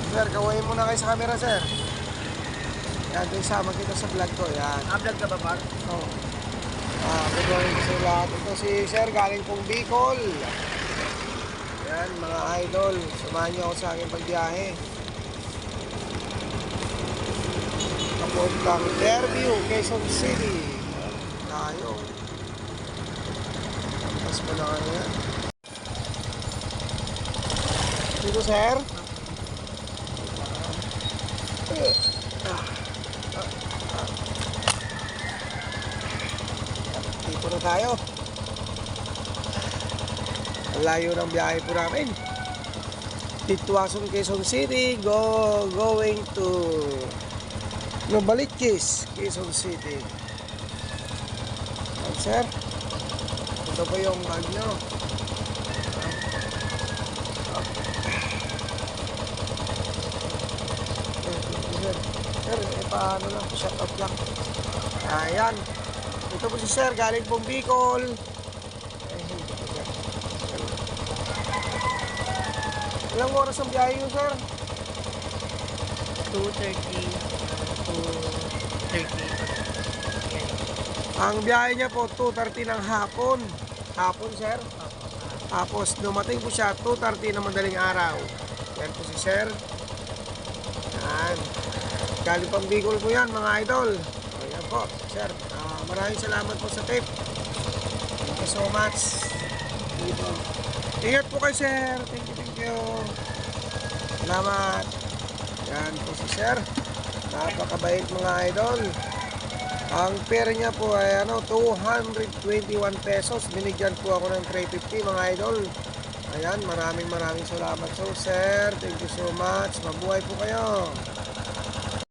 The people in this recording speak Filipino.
Sir, kawain muna kayo sa camera, sir. Yan, ito isama kita sa vlog ko. Yan. Vlog ka ba, Par? Oo. Gagawin ko sa lahat. Ito si sir, galing pong Bicol. Yan, mga idol. Samahan niyo ako sa aking pagbiyahe. Papuntang Fairview, Quezon City. Tayo. Tapos pa na ano yan. Dito, sir. Dito na tayo. Ang layo ng biyahe po namin. Titwason, Quezon City. Going to Novaliches, Quezon City. Sir, ito po yung bag nyo. Sir, paano lang, shut up lang. Ayan. Ito po si sir, galing pong Bicol. Ilang oras ang biyahe nyo, sir? 2:30 to 30. Ang biyahe niya po, 2:30 ng hapon. Hapon, sir. Tapos, dumating po siya, 2:30 ng madaling araw. Yan po si sir. Yan. Galing pang Bicol po yan, mga idol. Ayan po, sir. Maraming salamat po sa tip. Thank you so much. Dito. Ingat po kayo, sir. Thank you. Salamat. Yan po si sir. Napakabait, mga idol. Ang fare niya po ay 221 pesos. Binigyan po ako ng 350, mga idol. Ayan, maraming salamat. So, sir, thank you so much. Mabuhay po kayo.